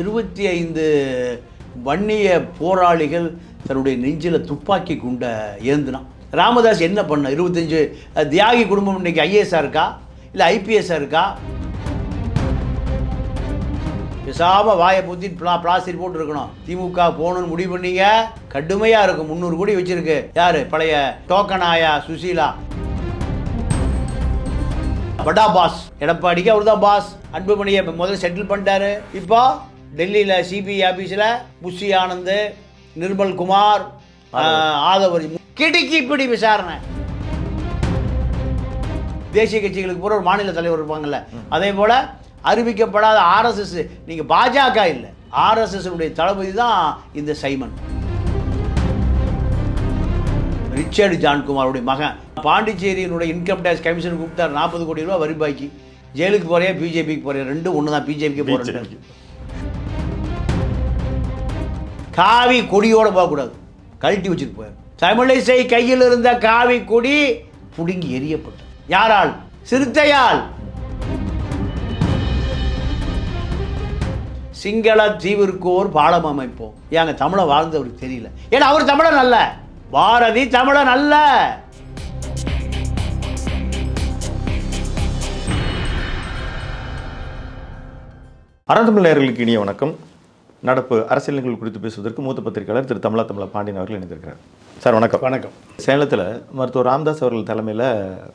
25 வன்னிய போராளிகள் தன்னுடைய நெஞ்சில் துப்பாக்கி குண்டை ஏந்தினான். ராமதாஸ் என்ன பண்ண? 25 தியாகி குடும்பம் இன்றைக்கி ஐஏஎஸ்ஸாக இருக்கா இல்லை ஐபிஎஸ்ஸாக இருக்கா? பேசாமல் வாயை பூத்தி பிளாஸ்டிக் போட்டு இருக்கணும். திமுக போகணுன்னு முடிவு பண்ணீங்க, கடுமையாக இருக்கும். 300 கோடி வச்சுருக்கு. யார்? பழைய டோக்கன் ஆயா சுசீலா. படா பாஸ் எடப்பாடிக்கு அவர் தான் பாஸ். அன்புமணியை முதல்ல செட்டில் பண்ணிட்டாரு. இப்போ டெல்லியில் சிபிஐ ஆஃபீஸில் புஷி ஆனந்த், நிர்மல் குமார், ஆதவரி கிடுக்கி இப்படி விசாரணை. தேசிய கட்சிகளுக்கு பூரா ஒரு மாநில தலைவர் இருப்பாங்கல்ல, அதே போல் அறிவிக்கப்படாத ஆர்எஸ்எஸ், நீங்கள் பாஜக இல்லை, ஆர்எஸ்எஸ் தளபதி தான் இந்த சைமன். ரிச்சர்டு ஜான்குமாரோடைய மகன் பாண்டிச்சேரியினுடைய இன்கம் டேக்ஸ் கமிஷன் கூப்பிட்டார். 40 கோடி ரூபா வரி பாக்கி. ஜெயிலுக்கு போறியா பிஜேபிக்கு போறியா? ரெண்டும் ஒன்று தான். பிஜேபிக்கு போகிறேன். காவி கொடியோடு போகக்கூடாது, கழட்டி வச்சுட்டு போயார். தமிழிசை கையில் இருந்த காவி கொடி புடுங்கி எரியப்பட்டது. யாரால்? சிறுத்தையால். சிங்கள தீவிற்கு ஒரு பாலம் அமைப்போம். ஏங்க தமிழை வாழ்ந்தவருக்கு தெரியல? ஏன்னா அவர் தமிழன் அல்ல, பாரதி தமிழன் அல்ல. அறந்தமிழ் நேயர்களுக்கு இனிய வணக்கம். நடப்பு அரசியல் நிகழ்வுகள் குறித்து பேசுவதற்கு மூத்த பத்திரிகையாளர் திரு தமிழா பாண்டியன் அவர்கள் இணைந்திருக்கிறார். சார் வணக்கம். வணக்கம். சேலத்தில் மருத்துவர் ராமதாஸ் அவர்கள் தலைமையில்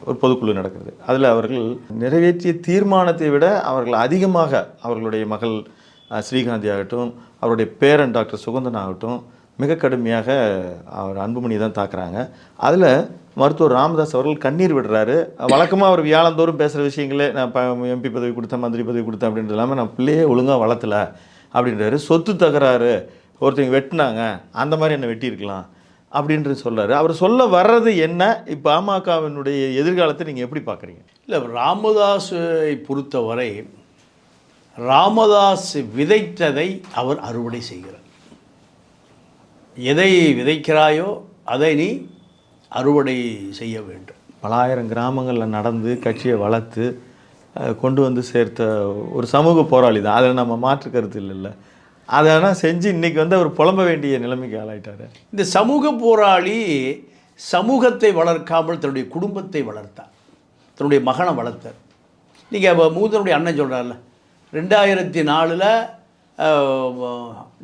ஒரு பொதுக்குழு நடக்கிறது. அதில் அவர்கள் நிறைவேற்றிய தீர்மானத்தை விட அவர்கள் அதிகமாக அவர்களுடைய மகள் ஸ்ரீகாந்தி ஆகட்டும், அவருடைய பேரன் டாக்டர் சுகந்தன் ஆகட்டும், மிக கடுமையாக அவர் அன்புமணி தான் தாக்குறாங்க. அதில் மருத்துவர் ராமதாஸ் அவர்கள் கண்ணீர் விடுறாரு. வழக்கமாக அவர் வியாழந்தோறும் பேசுகிற விஷயங்களே, நான் எம்பி பதவி கொடுத்தேன், மந்திரி பதவி கொடுத்தேன் அப்படின்றது இல்லாமல் நான் பிள்ளையே ஒழுங்காக வளர்த்தல அப்படின்றாரு. சொத்து தகராறு, ஒருத்தங்க வெட்டினாங்க, அந்த மாதிரி என்னை வெட்டியிருக்கலாம் அப்படின்றது சொல்கிறாரு. அவர் சொல்ல வர்றது என்ன? இப்போ பாமகவினுடைய எதிர்காலத்தை நீங்கள் எப்படி பார்க்குறீங்க? இல்லை, ராமதாஸை பொறுத்தவரை ராமதாஸ் விதைத்ததை அவர் அறுவடை செய்கிறார். எதை விதைக்கிறாயோ அதை நீ அறுவடை செய்ய வேண்டும். பல ஆயிரம் கிராமங்களில் நடந்து கட்சியை வளர்த்து கொண்டு வந்து சேர்த்த ஒரு சமூக போராளி தான். அதில் நம்ம மாற்று கருத்து இல்லைல்ல. அதெல்லாம் செஞ்சு இன்றைக்கி வந்து அவர் புலம்ப வேண்டிய நிலைமைக்கு ஆளாயிட்டார். இந்த சமூக போராளி சமூகத்தை வளர்க்காமல் தன்னுடைய குடும்பத்தை வளர்த்தார், தன்னுடைய மகனை வளர்த்தார். நீங்கள் மூதனுடைய அண்ணன் சொல்கிறார்ல, 2004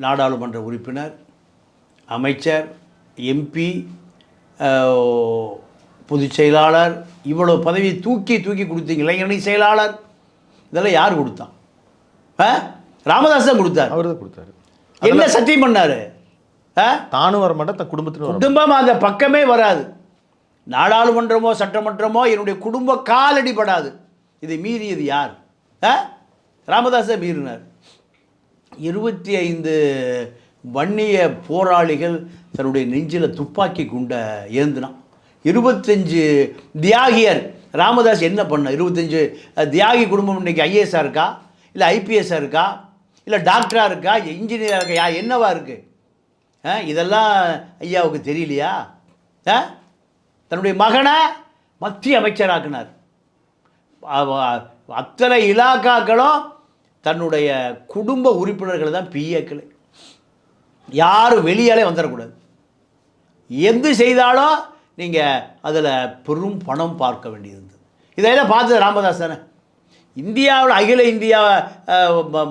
நாடாளுமன்ற உறுப்பினர், அமைச்சர், எம்பி, பொதுச் செயலாளர், இவ்வளோ பதவியை தூக்கி கொடுத்தீங்க. இளைஞரணி செயலாளர், இதெல்லாம் யார் கொடுத்தான்? ராமதாஸ் தான் கொடுத்தார். அவர் தான் கொடுத்தாரு. என்ன சத்தியம் பண்ணார்? தானும் வர மாட்டேன், தன் குடும்பம் அந்த பக்கமே வராது. நாடாளுமன்றமோ சட்டமன்றமோ என்னுடைய குடும்ப காலடிப்படாது. இதை மீறியது யார்? ராமதாஸை மீறினார். 25 வன்னிய போராளிகள் தன்னுடைய நெஞ்சில் துப்பாக்கி குண்டை ஏந்தினான். 25 தியாகியர். ராமதாஸ் என்ன பண்ண? 25 தியாகி குடும்பம் இன்றைக்கி ஐஏஎஸ்ஸாக இருக்கா இல்லை ஐபிஎஸ்ஸாக இருக்கா இல்லை டாக்டராக இருக்கா இன்ஜினியராக இருக்கா? என்னவா இருக்குது? இதெல்லாம் ஐயாவுக்கு தெரியலையா? தன்னுடைய மகனை மத்திய அமைச்சராக்கினார். அத்தனை இலாக்காக்களும் தன்னுடைய குடும்ப உறுப்பினர்கள் தான் பிஏக்கள். யாரும் வெளியாலே வந்துடக்கூடாது. எது செய்தாலும் நீங்கள் அதில் பெரும் பணம் பார்க்க வேண்டியிருந்தது. இதையெல்லாம் பார்த்தது ராமதாஸ் தானே. இந்தியாவில் அகில இந்தியா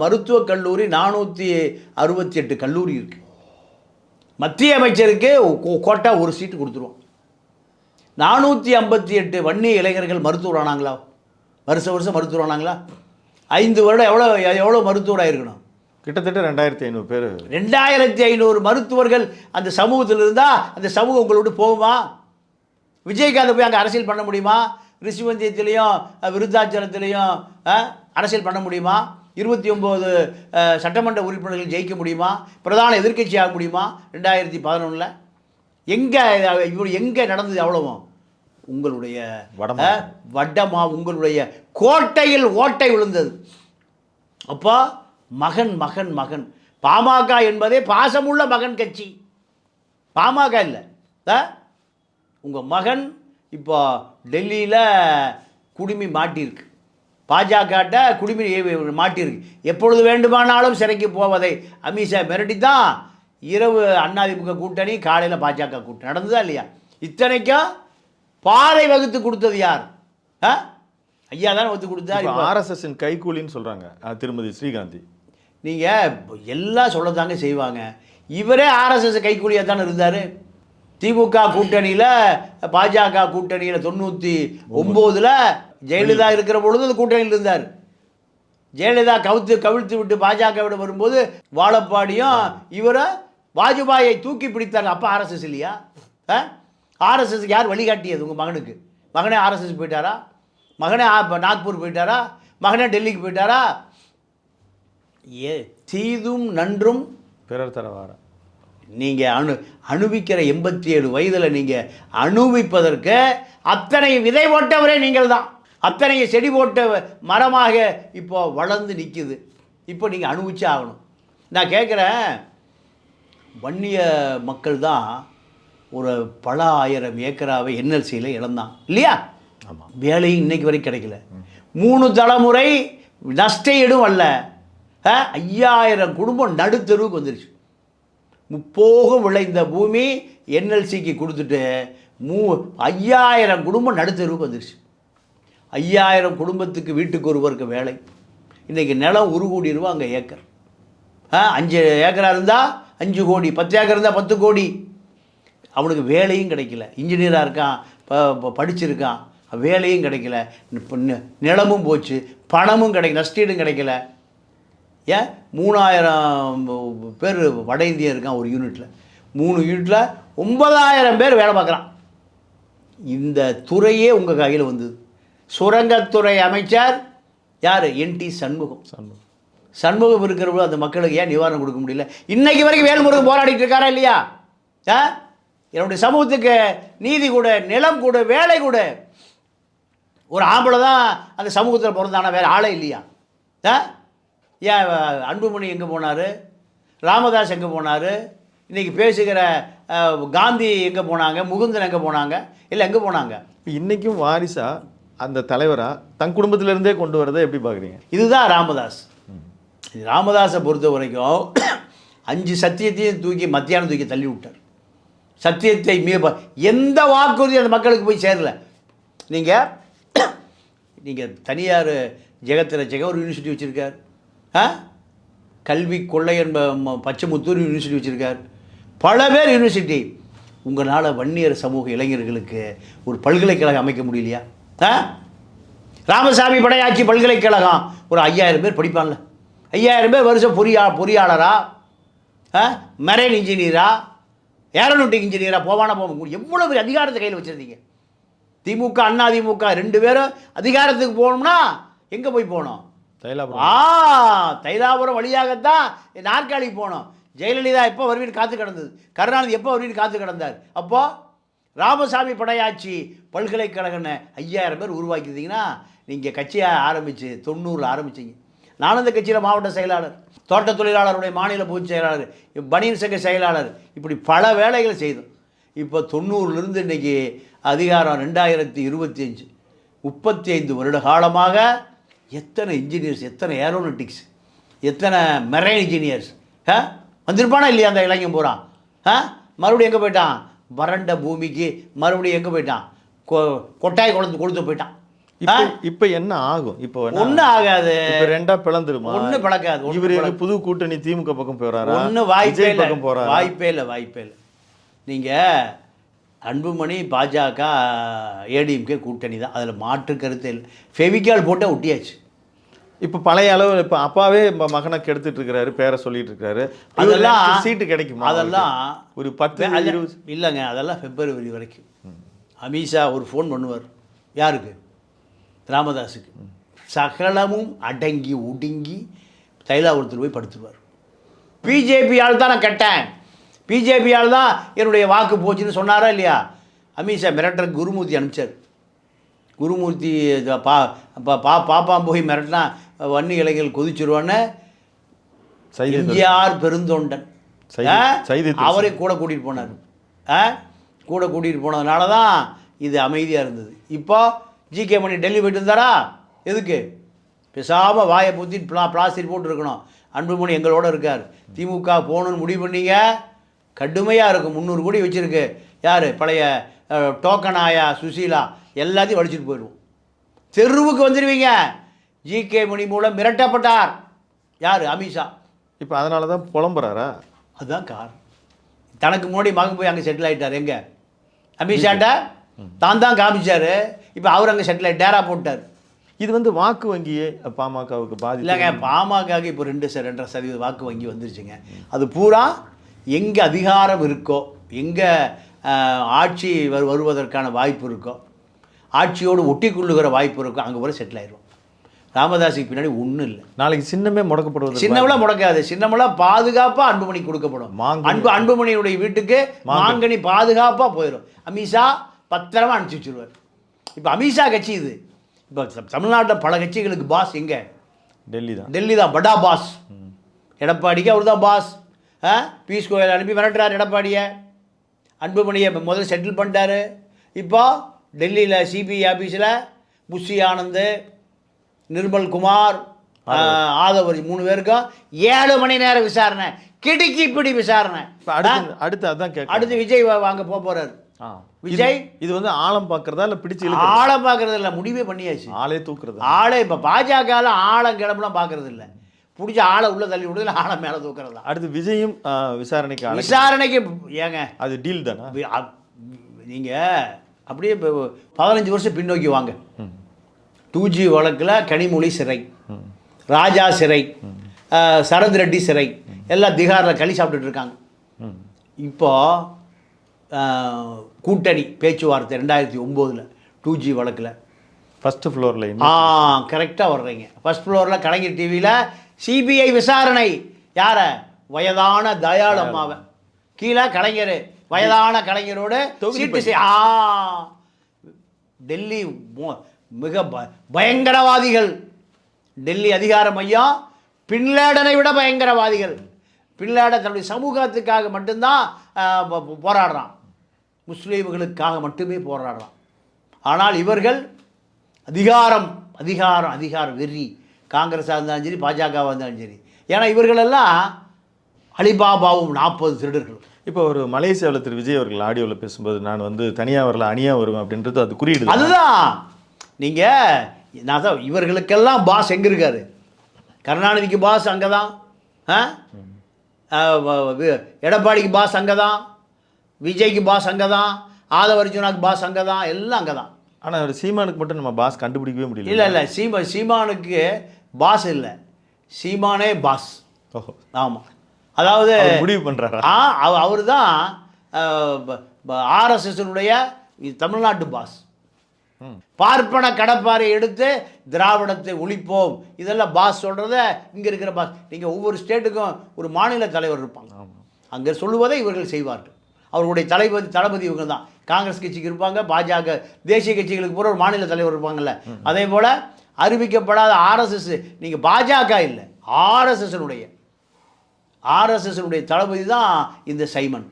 மருத்துவக் கல்லூரி 468 கல்லூரி இருக்குது. மத்திய அமைச்சருக்கு கோட்டா ஒரு சீட்டு கொடுத்துருவோம். 458 வன்னிய இளைஞர்கள் மருத்துவர் ஆனாங்களா? வருஷம் மருத்துவர் ஆனாங்களா? 5 வருடம் எவ்வளோ மருத்துவராக இருக்கணும்? கிட்டத்தட்ட 2500 பேர். 2500 மருத்துவர்கள் அந்த சமூகத்தில் இருந்தால் அந்த சமூகம் உங்களோட போகுமா? விஜயகாந்த் போய் அங்கே அரசியல் பண்ண முடியுமா? ரிஷிவந்தியத்திலையும் விருத்தாச்சலத்திலையும் அரசியல் பண்ண முடியுமா? 29 சட்டமன்ற உறுப்பினர்கள் ஜெயிக்க முடியுமா? பிரதான எதிர்க்கட்சி ஆக முடியுமா? 2011 எங்கே நடந்தது? அவ்வளவும் உங்களுடைய வடமா உங்களுடைய கோட்டையில் ஓட்டை விழுந்தது. அப்போ மகன் பாமக என்பதே பாசமுள்ள மகன் கட்சி. பாமக இல்லை, உங்கள் மகன் இப்போ டெல்லியில் குடுமி மாட்டியிருக்கு. பாஜகட்ட குடிமை மாட்டியிருக்கு. எப்பொழுது வேண்டுமானாலும் சிறைக்கு போவதை அமித்ஷா மிரட்டி தான் இரவு அதிமுக கூட்டணி, காலையில் பாஜக கூட்டணி நடந்ததா இல்லையா? இத்தனைக்கும் பாதை வகுத்து கொடுத்தது யார்? ஐயா தானே ஒத்து கொடுத்தாரு. ஆர்எஸ்எஸ்ஸின் கைகூலின்னு சொல்கிறாங்க திருமதி ஸ்ரீகாந்தி. நீங்கள் எல்லாம் சொல்லத்தாங்க செய்வாங்க. இவரே ஆர்எஸ்எஸ் கைக்கூலியாக தானே இருந்தார். திமுக கூட்டணியில், பாஜக கூட்டணியில் 99 ஜெயலலிதா இருக்கிற பொழுது அந்த கூட்டணியில் இருந்தார். ஜெயலலிதா கவிழ்த்து விட்டு பாஜகவிட வரும்போது வாழப்பாடியும் இவரை வாஜ்பாயை தூக்கி பிடித்தாங்க. அப்போ ஆர்எஸ்எஸ் இல்லையா? ஆர்எஸ்எஸ்க்கு யார் வழிகாட்டியது? உங்கள் மகனுக்கு. மகனே ஆர்எஸ்எஸ் போயிட்டாரா? மகனே நாக்பூர் போயிட்டாரா? மகனே டெல்லிக்கு போயிட்டாரா? தீதும் நன்றும் பிறர் தரவார. நீங்கள் அணுவிக்கிற 87 வயதில் நீங்கள் அணுவிப்பதற்கு அத்தனை விதை போட்டவரே நீங்கள் தான். அத்தனை செடி போட்ட மரமாக இப்போ வளர்ந்து நிற்குது. இப்போ நீங்கள் அணுவிச்சே ஆகணும். நான் கேட்குறேன், வன்னிய மக்கள் தான் ஒரு பல ஆயிரம் ஏக்கராவை என்எல்சியில் இழந்தான் இல்லையா? ஆமாம். வேலையும் இன்னைக்கு வரைக்கும் கிடைக்கல. 3 தலைமுறை நஷ்ட ஈடும் அல்ல. 5000 குடும்பம் நடுத்தருவுக்கு வந்துருச்சு. முப்போகம் விளைந்த பூமி என்எல்சிக்கு கொடுத்துட்டு 5000 குடும்பம் நடுத்தருவுக்கு வந்துருச்சு. 5000 குடும்பத்துக்கு வீட்டுக்கு ஒருவருக்கு வேலை. இன்றைக்கி நிலம் 1 கோடி ரூபா அங்கே ஏக்கர். 5 ஏக்கராக இருந்தால் 5 கோடி, 10 ஏக்கர் இருந்தால் 10 கோடி. அவனுக்கு வேலையும் கிடைக்கல. இன்ஜினியராக இருக்கான், படிச்சிருக்கான், வேலையும் கிடைக்கல. நிலமும் போச்சு, பணமும் கிடைக்கல, நஷ்டீடும் கிடைக்கல. ஏன் 3000 பேர் வட இந்தியா இருக்கான் ஒரு யூனிட்டில். 3 யூனிட்டில் 9000 பேர் வேலை பார்க்குறான். இந்த துறையே உங்கள் கையில் வந்தது. சுரங்கத்துறை அமைச்சர் யார்? என்டி சண்முகம். சண்முகம் இருக்கிறவங்க அந்த மக்களுக்கு ஏன் நிவாரணம் கொடுக்க முடியல? இன்னைக்கு வரைக்கும் வேல்முருகன் போராடிட்டு இருக்காரா இல்லையா? என்னுடைய சமூகத்துக்கு நீதி கூட, நிலம் கூட, வேலை கூட. ஒரு ஆம்பளை தான் அந்த சமூகத்தில் பிறந்தானா, வேறு ஆளே இல்லையா? ஏன் அன்புமணி எங்கே போனார்? ராமதாஸ் எங்கே போனார்? இன்றைக்கி பேசுகிற காந்தி எங்கே போனாங்க? முகுந்தன் எங்கே போனாங்க? இல்லை எங்கே போனாங்க? இன்றைக்கும் வாரிசா அந்த தலைவராக தன் குடும்பத்திலேருந்தே கொண்டு வரதை எப்படி பார்க்குறீங்க? இதுதான் ராமதாஸ். ராமதாஸை பொறுத்த வரைக்கும் 5 சத்தியத்தையும் தூக்கி மத்தியானம் தூக்கி தள்ளி விட்டார். சத்தியத்தை எந்த வாக்குறுதி அந்த மக்களுக்கு போய் சேரல. நீங்கள் தனியார் ஜெகத்ரட்சகர் ஒரு யூனிவர்சிட்டி வச்சுருக்கார். கல்வி கொள்ளையன் பச்சைமுத்தூர் யூனிவர்சிட்டி வச்சுருக்கார். பல பேர் யூனிவர்சிட்டி. உங்களால் வன்னியர் சமூக இளைஞர்களுக்கு ஒரு பல்கலைக்கழகம் அமைக்க முடியலையா? ராமசாமி படையாட்சி பல்கலைக்கழகம் ஒரு 5000 பேர் படிப்பான்ல. 5000 பேர் வருஷம் பொறியாளரா, மெரைன் இன்ஜினியரா, ஏரோநாட்டிக் இன்ஜினியரா போவானா போக முடியும்? எவ்வளோ பெரிய அதிகாரத்தை கையில் வச்சுருந்தீங்க. திமுக அதிமுக 2 பேரும் அதிகாரத்துக்கு போகணும்னா எங்கே போய் போகணும்? தைலாபுரம் வழியாகத்தான் நாற்காலிக்கு போனோம். ஜெயலலிதா எப்போ வருவீன்னு காத்து கிடந்தது. கருணாநிதி எப்போ வருவீன்னு காத்து கிடந்தார். அப்போது ராமசாமி படையாட்சி பல்கலைக்கழகன்னு 5000 பேர் உருவாக்கிட்டீங்கன்னா நீங்கள் கட்சியை ஆரம்பித்து 90 ஆரம்பிச்சிங்க. நானும் இந்த கட்சியில் மாவட்ட செயலாளர், தோட்ட தொழிலாளருடைய மாநில பொதுச் செயலாளர், பனியன் சங்க செயலாளர், இப்படி பல வேலைகளை செய்தோம். இப்போ 90லேருந்து இன்றைக்கி அதிகாரம் 2025, 35 வருட காலமாக எத்தனை இன்ஜினியர்ஸ், எத்தனை ஏரோநாட்டிக்ஸ், எத்தனை மெரைன் இன்ஜினியர்ஸ் வந்திருப்பானா இல்லையா? அந்த இளைஞன் போகிறான். மறுபடியும் எங்கே போயிட்டான்? வறண்ட பூமிக்கு மறுபடியும் எங்கே போயிட்டான்? கொட்டாய் கொடுத்து போயிட்டான். இப்போ என்ன ஆகும்? இப்போ ஒன்றும் ஆகாது. ரெண்டா பிளந்துருமா? ஒன்றும் பிளக்காது. இவர் புது கூட்டணி திமுக பக்கம் போகிறாரா? ஒன்றும் வாய்ப்பே இல்லை, வாய்ப்பே இல்லை, வாய்ப்பே இல்லை. நீங்கள் அன்புமணி பாஜக ஏடிஎம்கே கூட்டணி தான், அதில் மாற்று கருத்து இல்லை. ஃபெவிகால் போட்டால் ஒட்டியாச்சு. இப்போ பழைய அளவு இப்போ அப்பாவே மகனை கெடுத்துட்டு இருக்கிறாரு, பேரை சொல்லிட்டு இருக்காரு. அதெல்லாம் சீட்டு கிடைக்குமா? அதெல்லாம் ஒரு 10 20 இல்லைங்க. அதெல்லாம் பிப்ரவரி வரைக்கும். அமித்ஷா ஒரு ஃபோன் பண்ணுவார். யாருக்கு? ராமதாஸுக்கு. சகலமும் அடங்கி ஒடுங்கி தைலாபுரத்தில் போய் படுத்துருவார். பிஜேபியால் தான் நான் கெட்டேன், பிஜேபியால் தான் என்னுடைய வாக்கு போச்சுன்னு சொன்னாரா இல்லையா? அமித்ஷா மிரட்டர் குருமூர்த்தி அனுப்பிச்சார். குருமூர்த்தி பாப்பாம் போய் மிரட்டினா வன்னி இளைஞர்கள் கொதிச்சிருவான்னு எம்ஜிஆர் பெருந்தொண்டன் அவரை கூட கூட்டிகிட்டு போனார். கூட கூட்டிகிட்டு போனதுனால தான் இது அமைதியாக இருந்தது. இப்போ ஜிகே மணி டெல்லி போயிட்டு இருந்தாரா? எதுக்கு? பேசாமல் வாயை பூத்தி பிளாஸ்டிக் போட்டு இருக்கணும். அன்புமணி எங்களோட இருக்கார். திமுக போகணுன்னு முடிவு பண்ணீங்க, கடுமையாக இருக்கும். 300 கோடி வச்சுருக்கு. யார்? பழைய டோக்கன் ஆயா சுசீலா எல்லாத்தையும் வலிச்சுட்டு போயிடுவோம். தெருவுக்கு வந்துடுவீங்க. ஜிகே மணி மூலம் மிரட்டப்பட்டார். யார்? அமித்ஷா. இப்போ அதனால தான் புலம்புறாரா? அதுதான் காரணம். தனக்கு முன்னாடி மகன் போய் அங்கே செட்டில் ஆகிட்டார். எங்கே? அமித்ஷாட்ட தான் காமிச்சார். இப்போ அவர் அங்கே செட்டில் ஆகி டேரா போட்டார். இது வந்து வாக்கு வங்கியே பாமகவுக்கு பாதி இல்லைங்க. பாமகவுக்கு இப்போ 2.5% வாக்கு வங்கி வந்துருச்சுங்க. அது பூரா எங்கே அதிகாரம் இருக்கோ, எங்கே ஆட்சி வருவதற்கான வாய்ப்பு இருக்கோ, ஆட்சியோடு ஒட்டி கொள்ளுகிற வாய்ப்பு இருக்கோ, அங்கே வரை செட்டில் ஆயிடும். ராமதாஸுக்கு பின்னாடி ஒன்றும் இல்லை. நாளைக்கு சின்னமே முடக்கப்படுவது. சின்னமெல்லாம் முடக்காது. சின்னமெல்லாம் பாதுகாப்பாக அன்புமணி கொடுக்கப்படும். அன்புமணியுடைய வீட்டுக்கு மாங்கனி பாதுகாப்பாக போயிடும். அமித்ஷா பத்திரமா அனுப்பிச்சி வச்சுருவார். இப்போ அமித்ஷா கட்சி இது. இப்போ தமிழ்நாட்டில் பல கட்சிகளுக்கு பாஸ் எங்கே? டெல்லி தான் படா பாஸ். எடப்பாடிக்கு அவர் தான் பாஸ். பீஸ் கோயல் அனுப்பி மிரட்டுறார் எடப்பாடியை. அன்புமணியை முதல்ல செட்டில் பண்ணிட்டாரு. இப்போ டெல்லியில் சிபிஐ ஆஃபீஸில் புஷி ஆனந்த், நிர்மல் குமார், ஆதவரி 3 பேருக்கும் 7 மணி நேரம் விசாரணை. கிடுக்கி பிடி விசாரணை. அடுத்து விஜய் வாங்க போகிறார். விஜய் இது வந்து ஆழம் பார்க்கறதா இல்லை பிடிச்சி ஆழம் பார்க்கறது இல்லை, முடிவே பண்ணியாச்சு. ஆளே தூக்குறது. ஆளே இப்போ பாஜகவில் ஆழம் கிளம்புலாம் பார்க்கறது இல்லை. பிடிச்ச ஆளை உள்ள தள்ளி விடுதல, ஆளை மேலே தூக்குறதா. அடுத்து விஜயும் விசாரணைக்கு ஏங்க அது டீல் தானே. நீங்கள் அப்படியே இப்போ 15 வருஷம் பின்னோக்கி வாங்க. 2G வழக்கில் கனிமொழி சிறை, ராஜா சிறை, சரத் ரெட்டி சிறை, எல்லாம் திகாரில் களி சாப்பிட்டுட்டு இருக்காங்க. இப்போ கூட்டணி பேச்சுவார்த்தை 2009 2G வழக்கில் ஃபஸ்ட்டு ஃப்ளோரில். கரெக்டாக வர்றீங்க. ஃபஸ்ட் ஃப்ளோரில் கலைஞர் டிவியில் சிபிஐ விசாரணை. யாரை? வயதான தயாள் அம்மாவை. கீழே கலைஞர், வயதான கலைஞரோடு சீட்டு. டெல்லி மிக பயங்கரவாதிகள். டெல்லி அதிகார மையம் பின்லேடனை விட பயங்கரவாதிகள். பின்லேடன் தன்னுடைய சமூகத்துக்காக மட்டும்தான் போராடுறான், முஸ்லீம்களுக்காக மட்டுமே போராடுறான். ஆனால் இவர்கள் அதிகாரம் அதிகாரம் அதிகாரம் வெறி. காங்கிரஸாக இருந்தாலும் சரி, பாஜகவாக இருந்தாலும் சரி. ஏன்னா இவர்களெல்லாம் அலிபாபாவும் 40 திருடர்களும். இப்போ ஒரு மலேசியாவில் திரு விஜய் அவர்கள் ஆடியோவில் பேசும்போது, நான் வந்து தனியாக வரல அணியாக வருவேன் அப்படின்றது அது குறியீடு. அதுதான் நீங்கள் நான் தான் இவர்களுக்கெல்லாம் பாஸ் எங்கே இருக்காரு? கருணாநிதிக்கு பாஸ் அங்கே தான், எடப்பாடிக்கு பாஸ் அங்கே தான், விஜய்க்கு பாஸ் அங்கே தான், ஆதவர்ஜுனாக்கு பாஸ் அங்கே தான், எல்லாம் அங்கே தான். ஆனால் சீமானுக்கு மட்டும் நம்ம பாஸ் கண்டுபிடிக்கவே முடியல. இல்லை சீமானுக்கு பாஸ் இல்லை, சீமானே பாஸ். ஆமாம், அதாவது முடிவு பண்ணுறாரா? அவர் தான் ஆர்எஸ்எஸ்னுடைய தமிழ்நாட்டு பாஸ். பார்ப்பன கடப்பாரை எடுத்து திராவிடத்தை ஒழிப்போம், இதெல்லாம் பாஸ் சொல்கிறத இங்கே இருக்கிற பாஸ். நீங்கள் ஒவ்வொரு ஸ்டேட்டுக்கும் ஒரு மாநில தலைவர் இருப்பாங்க, அங்கே சொல்லுவதை இவர்கள் செய்வார்கள். அவர்களுடைய தளபதி இவங்க தான். காங்கிரஸ் கட்சிக்கு இருப்பாங்க, பாஜக தேசிய கட்சிகளுக்கு பூரா ஒரு மாநில தலைவர் இருப்பாங்கல்ல. அதே போல் அறிவிக்கப்படாத ஆர்எஸ்எஸ், நீங்கள் பாஜக இல்லை, ஆர்எஸ்எஸ்னுடைய தளபதி தான் இந்த சைமன்.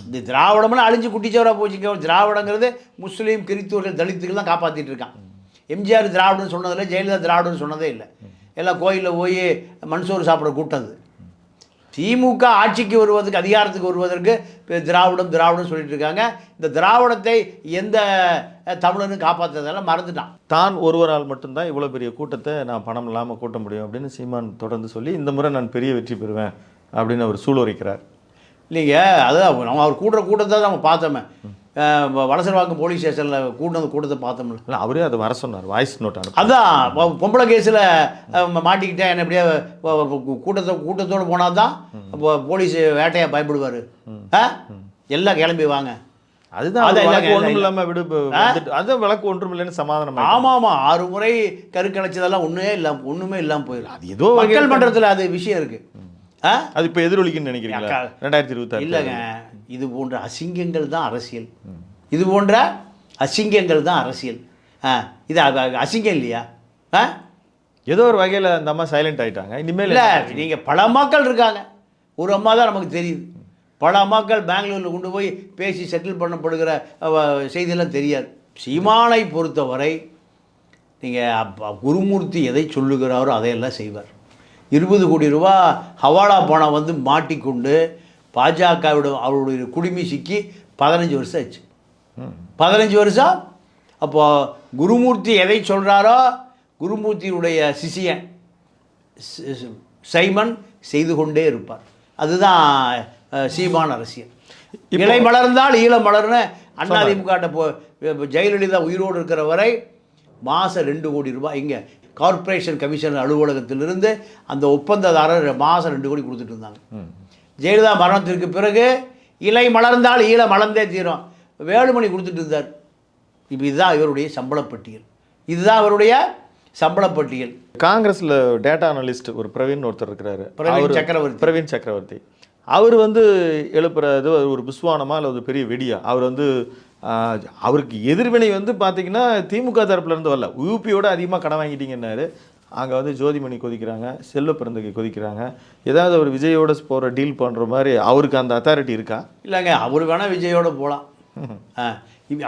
இந்த திராவிடம்லாம் அழிஞ்சு குட்டிச்சவராக போச்சுங்க. திராவிடங்கிறது முஸ்லீம், கிறிஸ்துவர்கள், தலித்துகள் தான் காப்பாற்றிட்டு இருக்கான். எம்ஜிஆர் திராவிடன்னு சொன்னதில்லை, ஜெயலலிதா திராவிடன்னு சொன்னதே இல்லை. எல்லாம் கோயிலில் போய் மண்சோறு சாப்பிட கூட்டது. திமுக ஆட்சிக்கு வருவதற்கு, அதிகாரத்துக்கு வருவதற்கு திராவிடம் சொல்லிட்டு இருக்காங்க. இந்த திராவிடத்தை எந்த தமிழனும் காப்பாற்றுறதெல்லாம் மறந்துட்டான். தான் ஒருவரால் மட்டும்தான் இவ்வளோ பெரிய கூட்டத்தை நான் பணம் இல்லாமல் கூட்ட முடியும் அப்படின்னு சீமான் தொடர்ந்து சொல்லி, இந்த முறை நான் பெரிய வெற்றி பெறுவேன் அப்படின்னு அவர் சூளுரைக்கிறார். இல்லைங்க, அதுதான் நம்ம அவர் கூட்டத்தை நம்ம பார்த்தோமே. வலசரவாக்கம் போலீஸ் ஸ்டேஷனில் கூட்டத்தை பார்த்தோம்ல. இல்லை, அவரே அதை வர சொன்னார், வாய்ஸ் நோட் அனுப்பி. அதான் பொம்பளை கேஸில் மாட்டிக்கிட்டேன், என்ன எப்படியா கூட்டத்தோடு போனால் தான் போலீஸ் வேட்டையாக பயப்படுவார். எல்லாம் கிளம்பி வாங்க. அதுதான் ஒன்றும் இல்லாமல் அதுதான் விளக்கு ஒன்றும் இல்லைன்னு சமாதானம். ஆமாம், 6 முறை கருக்கலைச்சதெல்லாம் ஒன்றுமே இல்லாமல் போயிடும். அது ஏதோ மக்கள் மன்றத்தில் அது விஷயம் இருக்குது. அது இப்போ எதிரொலிக்குன்னு நினைக்கிறீங்களா? 2026 இல்லைங்க, இது போன்ற அசிங்கங்கள் தான் அரசியல். இது போன்ற அசிங்கங்கள் தான் அரசியல். இது அசிங்கம் இல்லையா? ஏதோ ஒரு வகையில் அந்த அம்மா சைலண்ட் ஆகிட்டாங்க. இனிமேல் இல்லை, நீங்கள் பல அம்மாக்கள் இருக்காங்க. ஒரு அம்மா தான் நமக்கு தெரியுது. பல அம்மாக்கள் பெங்களூரில் கொண்டு போய் பேசி செட்டில் பண்ணப்படுகிற செய்தியெல்லாம் தெரியாது. சீமானை பொறுத்தவரை நீங்கள் குருமூர்த்தி எதை சொல்லுகிறாரோ அதையெல்லாம் செய்வார். 20 கோடி ரூபா ஹவாலா பணம் வந்து மாட்டிக்கொண்டு பாஜகவிட அவருடைய குடுமி சிக்கி 15 வருஷம் ஆச்சு. 15 வருஷம். அப்போது குருமூர்த்தி எதை சொல்கிறாரோ குருமூர்த்தியுடைய சிஷியன் சைமன் செய்து கொண்டே இருப்பார். அதுதான் சீமான் அரசியல். இலை மலர்ந்தால் ஈழம் மலர்னு அதிமுக ஜெயலலிதா உயிரோடு இருக்கிற வரை மாதம் 2 கோடி ரூபாய் இங்கே கார்ப்பரேஷன் கமிஷனர் அலுவலகத்திலிருந்து அந்த ஒப்பந்ததாரர் மாதம் 2 கோடி கொடுத்துட்டு இருந்தாங்க. ஜெயலலிதா மரணத்திற்கு பிறகு இலை மலர்ந்தால் ஈழம் மலர்ந்தே தீரும் வேலுமணி கொடுத்துட்டு இருந்தார். இப்போ இதுதான் இவருடைய சம்பளப்பட்டியல். இதுதான் அவருடைய சம்பளப்பட்டியல். காங்கிரஸில் டேட்டா அனலிஸ்ட் ஒரு பிரவீன் ஒருத்தர் இருக்கிறாரு, பிரவீன் சக்கரவர்த்தி. அவர் வந்து எழுப்புறது ஒரு புஸ்வானமா இல்லை ஒரு பெரிய வெடியா? அவர் வந்து அவருக்கு எதிர்வினை வந்து பார்த்தீங்கன்னா திமுக தரப்புலேருந்து வரல, யூபியோட அதிகமாக கடன் வாங்கிட்டீங்கன்னாரு. அங்கே வந்து ஜோதிமணி கொதிக்கிறாங்க, செல்வ பிறந்தகை கொதிக்கிறாங்க. ஏதாவது அவர் விஜயோட போகிற டீல் பண்ணுற மாதிரி அவருக்கு அந்த அத்தாரிட்டி இருக்கா? இல்லைங்க, அவர் வேணால் விஜயோட போகலாம்.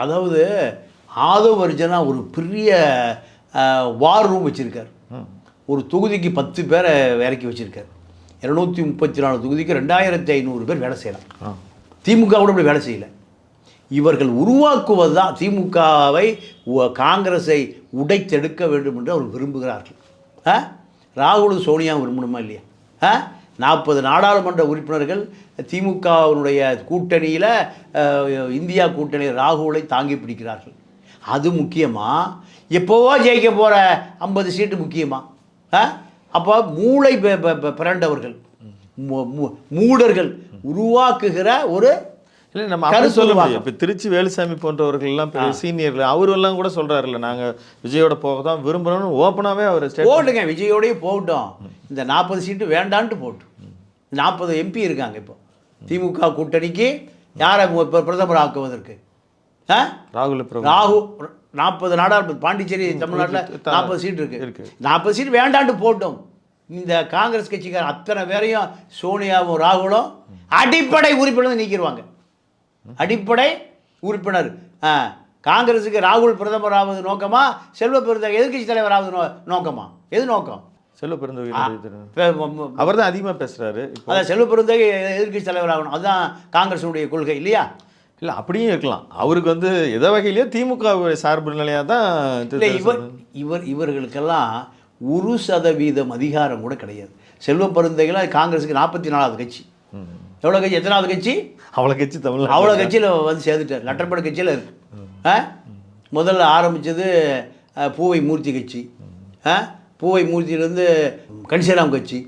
அதாவது ஆதவ் அர்ஜுனா ஒரு பெரிய வார் ரூம் வச்சுருக்கார். ஒரு தொகுதிக்கு 10 பேரை இறக்கி வச்சுருக்கார். 234 தொகுதிக்கு 2500 பேர் வேலை செய்யலாம். திமுக கூட அப்படி வேலை செய்யலை. இவர்கள் உருவாக்குவது தான் திமுகவை காங்கிரஸை உடைத்தெடுக்க வேண்டும் என்று அவர் விரும்புகிறார்கள். ராகுலும் சோனியா விரும்பணுமா இல்லையா? 40 நாடாளுமன்ற உறுப்பினர்கள் திமுகவினுடைய கூட்டணியில் இந்தியா கூட்டணியில் ராகுலை தாங்கி பிடிக்கிறார்கள். அது முக்கியமா? எப்போவோ ஜெயிக்க போகிற 50 சீட்டு முக்கியமா? அப்போ மூளை பிறண்டவர்கள் மூடர்கள் உருவாக்குகிற ஒரு இல்லை, நம்ம அப்படி சொல்ல முடியும். இப்போ திருச்சி வேலுசாமி போன்றவர்கள்லாம் சீனியர்கள் அவரெல்லாம் கூட சொல்கிறாருல்ல, நாங்கள் விஜயோட போக தான் விரும்புகிறோன்னு ஓப்பனாகவே அவர் போட்டுங்க. விஜயோடய போகட்டும், இந்த 40 சீட்டு வேண்டான்ட்டு போட்டு 40 எம்பி இருக்காங்க. இப்போ திமுக கூட்டணிக்கு யாரை பிரதமர் ஆக்குவதற்கு? ராகுல் 40 நாடாளுமன்ற பாண்டிச்சேரி தமிழ்நாட்டில் 40 சீட் இருக்கு. 40 சீட் வேண்டான்ட்டு போட்டோம். இந்த காங்கிரஸ் கட்சிக்கார அத்தனை பேரையும் சோனியாவும் ராகுலும் அடிப்படை உறுப்பினர் நீக்கிடுவாங்க. அடிப்படை உறுப்பினர். காங்கிரஸுக்கு ராகுல் பிரதமர் ஆவது நோக்கமா, செல்வ பெருந்தகை எதிர்கட்சி தலைவர் ஆவது நோக்கமா? எது நோக்கம்? செல்வ பெருந்தகை அவர் தான் அதிகமாக பேசுகிறாரு. அதான் செல்வ பெருந்தகை எதிர்கட்சி தலைவர் ஆகணும், அதுதான் காங்கிரஸுடைய கொள்கை இல்லையா? இல்லை, அப்படியும் இருக்கலாம். அவருக்கு வந்து எதை வகையிலேயே திமுக சார்பு நிலையாக தான் இல்லை. இவர்களுக்கெல்லாம் 1% அதிகாரம் கூட கிடையாது. செல்வ பெருந்தகைலாம் காங்கிரஸுக்கு 44வது கட்சி. எவ்வளோ கட்சி? எத்தனாவது கட்சி? அவ்வளோ கட்சி தமிழ் அவ்வளோ கட்சியில் வந்து சேர்ந்துட்டார். லட்டர்பேட் கட்சியில் இருக்கு. முதல்ல ஆரம்பித்தது பூவை மூர்த்தி கட்சி. பூவை மூர்த்தியிலேருந்து கன்சீராம் கட்சி.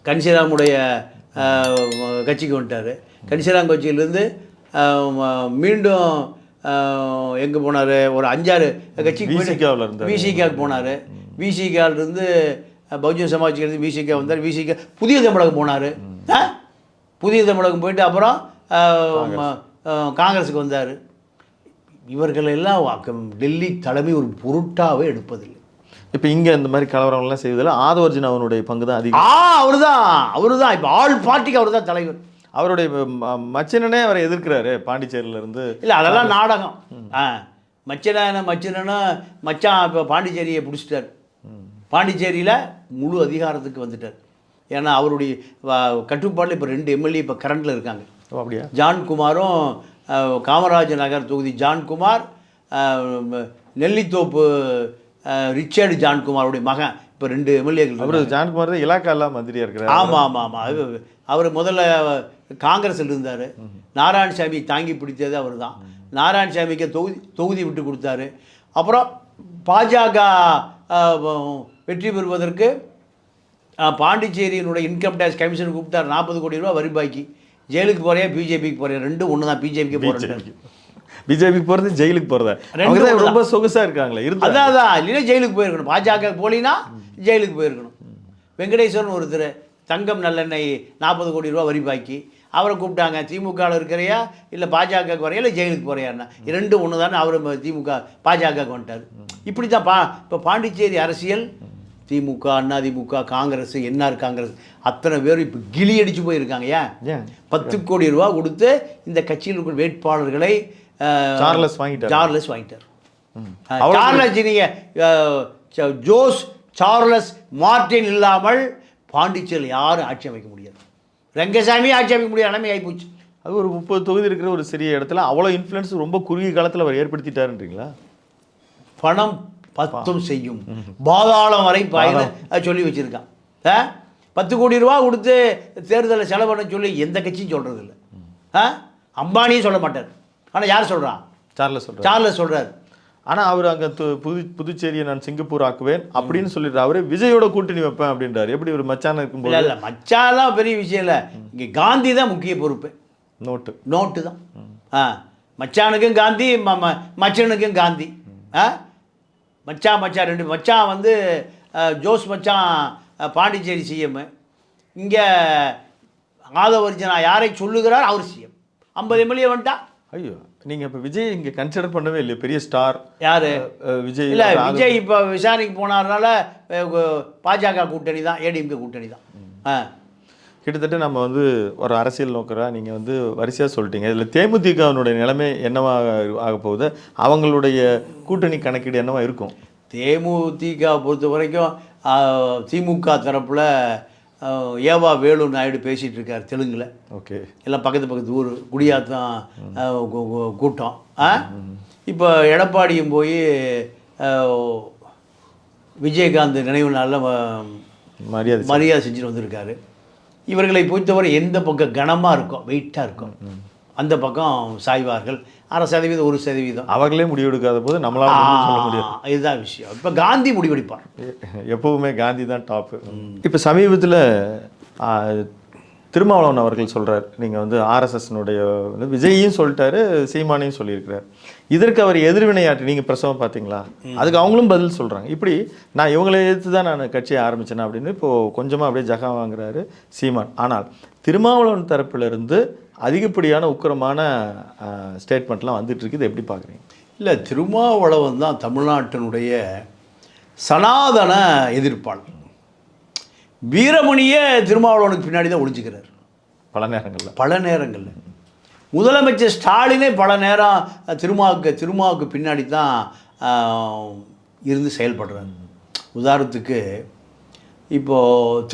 கன்சீராமுடைய கட்சிக்கு வந்துட்டார். கன்சீராம் கட்சியிலேருந்து மீண்டும் எங்கே போனார்? ஒரு 5-6 கட்சிக்கு விசிகாவுக்கு போனார். விசிகாவிலிருந்து பகுஜன் சமாஜ்லேருந்து விசிகா வந்தார். விசிகா புதிய தமிழகம் போனார். புதிய தமிழகம் போயிட்டு அப்புறம் காங்கிரஸுக்கு வந்தார். இவர்களெல்லாம் டெல்லி தலைமை ஒரு பொருட்டாகவே எடுப்பதில்லை. இப்போ இங்கே இந்த மாதிரி கலவரங்கள்லாம் செய்வதில் ஆதவர்ஜுன் அவனுடைய பங்கு தான் அதிகம். அவரு தான் இப்போ ஆல் பார்ட்டிக்கு அவர் தான் தலைவர். அவருடைய மச்சினனே அவரை எதிர்க்கிறாரு பாண்டிச்சேரியிலேருந்து. இல்லை, அதெல்லாம் நாடகம். மச்சினனா மச்சான் இப்போ பாண்டிச்சேரியை பிடிச்சிட்டார். பாண்டிச்சேரியில் முழு அதிகாரத்துக்கு வந்துட்டார். ஏன்னா அவருடைய கட்டுப்பாடில் இப்போ 2 எம்எல்ஏ இப்போ கரண்டில் இருக்காங்க. அப்படியா? ஜான்குமாரும் காமராஜர் நகர் தொகுதி ஜான்குமார், நெல்லித்தோப்பு ரிச்சர்டு ஜான்குமாரோடைய மகன் இப்போ 2 எம்எல்ஏக்கள். அவர் ஜான்குமார் தான் இலாக்காலாம் மந்திரியாக இருக்கிறார். ஆமாம். அவர் முதல்ல காங்கிரஸில் இருந்தார். நாராயணசாமி தாங்கி பிடித்தது அவர் தான். நாராயணசாமிக்கு தொகுதி விட்டு கொடுத்தாரு. அப்புறம் பாஜக வெற்றி பெறுவதற்கு பாண்டிச்சேரியினுடைய இன்கம் டேக்ஸ் கமிஷன் கூப்பிட்டார். 40 கோடி ரூபா வரி பாக்கி. ஜெயிலுக்கு போறியா பிஜேபிக்கு போறியா? ரெண்டும் ஒன்று தான். பிஜேபிக்கு போகிறேன். பிஜேபிக்கு போகிறது ஜெயிலுக்கு போகிறத ரொம்ப சொகுசாக இருக்காங்களே. அதான் இல்லைன்னா ஜெயிலுக்கு போயிருக்கணும். பாஜக போலினா ஜெயிலுக்கு போயிருக்கணும். வெங்கடேஸ்வரன் ஒருத்தர் தங்கம் நல்லெண்ணெய் 40 கோடி ரூபா வரி பாக்கி. அவரை கூப்பிட்டாங்க. திமுகவில் இருக்கிறையா இல்லை பாஜகவுக்கு வரையா இல்லை ஜெயிலுக்கு போறியான்னா? 2 ஒன்று தானே. அவர் திமுக பாஜகவுக்கு வந்துட்டார். இப்படி தான் இப்போ பாண்டிச்சேரி அரசியல் திமுக, அதிமுக, காங்கிரஸ், என்ஆர் காங்கிரஸ் அத்தனை பேரும் இப்போ கிளி அடித்து போயிருக்காங்க. ஏன்? 10 கோடி ரூபா கொடுத்து இந்த கட்சியில் இருக்கிற வேட்பாளர்களை சார்லஸ் வாங்கிட்டார். சார்லஸ் நீங்கள் ஜோஸ் சார்லஸ் மார்ட்டின் இல்லாமல் பாண்டிச்சேரியில் யாரும் ஆட்சி அமைக்க முடியாது. ரங்கசாமி ஆட்சி அமைக்க முடியாத நிலைமை ஆகிப்போச்சு. அது ஒரு 30 தொகுதி இருக்கிற ஒரு சிறிய இடத்துல அவ்வளோ இன்ஃப்ளூயன்ஸ் ரொம்ப குறுகிய காலத்தில் அவர் ஏற்படுத்திட்டாருன்றீங்களா? பணம் பத்தும் செய்யும், பாதாளம் வரை பாயின்னு சொல்லி வச்சுருக்கான். 10 கோடி ரூபா கொடுத்து தேர்தலில் செலவு பண்ண சொல்லி எந்த கட்சியும் சொல்கிறது இல்லை. அம்பானியும் சொல்ல மாட்டார். ஆனால் யார் சொல்கிறான்? சார்லஸ் சொல்கிறார். ஆனால் அவர் அங்கே புதுச்சேரியை நான் சிங்கப்பூர் ஆக்குவேன் அப்படின்னு சொல்லிடுறாரு. அவரே விஜயோட கூட்டணி வைப்பேன் அப்படின்றாரு. எப்படி ஒரு மச்சான இருக்கும்போது? இல்லை மச்சாலாம் பெரிய விஷயம் இல்லை. இங்கே காந்தி தான் முக்கிய பொறுப்பு. நோட்டு தான். மச்சானுக்கும் காந்தி, மச்சனுக்கும் காந்தி. மச்சான் 2 மச்சான் வந்து ஜோஸ் மச்சான் பாண்டிச்சேரி சிஎம். இங்கே ஆதவர்ஜனா யாரை சொல்லுகிறார் அவர் சிஎம். 50 எம்எல்ஏ வந்துட்டா. ஐயோ, நீங்கள் இப்போ விஜய் இங்கே கன்சிடர் பண்ணவே இல்லையா? பெரிய ஸ்டார் யார்? விஜய். இல்லை, விஜய் இப்போ விசாரணைக்கு போனார்னால பாஜக கூட்டணி தான், ஏடிஎம்கே கூட்டணி தான். கிட்டத்தட்ட நம்ம வந்து ஒரு அரசியல் நோக்கராக நீங்கள் வந்து வரிசையாக சொல்லிட்டீங்க. இதில் தேமுதிகனுடைய நிலைமை என்னவாக ஆக போகுது? அவங்களுடைய கூட்டணி கணக்கீடு என்னவா இருக்கும்? தேமுதிக பொறுத்த வரைக்கும் திமுக தரப்பில் ஏவா வேலு நாயுடு பேசிகிட்டு இருக்கார் தெலுங்கில். ஓகே. எல்லாம் பக்கத்து ஊர் குடியாத்தான் கூட்டம். இப்போ எடப்பாடியும் போய் விஜயகாந்த் நினைவு நாளில் மரியாதை செஞ்சுட்டு வந்திருக்காரு. இவர்களை பொறுத்தவரை எந்த பக்கம் கனமாக இருக்கும், வெயிட்டாக இருக்கும், அந்த பக்கம் சாய்வார்கள். 1% 1% அவர்களே முடிவெடுக்காத போது நம்மளால சொல்ல முடியாது. இதுதான் விஷயம். இப்போ காந்தி முடிவெடுப்பார். எப்பவுமே காந்தி தான் டாப்பு. இப்போ சமீபத்தில் திருமாவளவன் அவர்கள் சொல்கிறார், நீங்கள் வந்து ஆர்எஸ்எஸ்னுடைய விஜயையும் சொல்லிட்டாரு, சீமானையும் சொல்லியிருக்கிறார். இதற்கு அவர் எதிர்வினையாற்றி நீங்கள் பிரசவம் பார்த்தீங்களா? அதுக்கு அவங்களும் பதில் சொல்கிறாங்க. இப்படி நான் இவங்களை எதிர்த்து தான் நான் கட்சியை ஆரம்பித்தேன் அப்படின்னு இப்போது கொஞ்சமாக அப்படியே ஜகா வாங்குறாரு சீமான். ஆனால் திருமாவளவன் தரப்பிலிருந்து அதிகப்படியான உக்கிரமான ஸ்டேட்மெண்ட்லாம் வந்துட்டுருக்கு. இதை எப்படி பார்க்குறீங்க? இல்லை, திருமாவளவன் தான் தமிழ்நாட்டினுடைய சனாதன எதிர்ப்பாளர். வீரமணியே திருமாவளவனுக்கு பின்னாடி தான் ஒழிஞ்சுக்கிறார் பல நேரங்களில். முதலமைச்சர் ஸ்டாலினே பல நேரம் திருமாவுக்கு பின்னாடி தான் இருந்து செயல்படுறாரு. உதாரணத்துக்கு இப்போது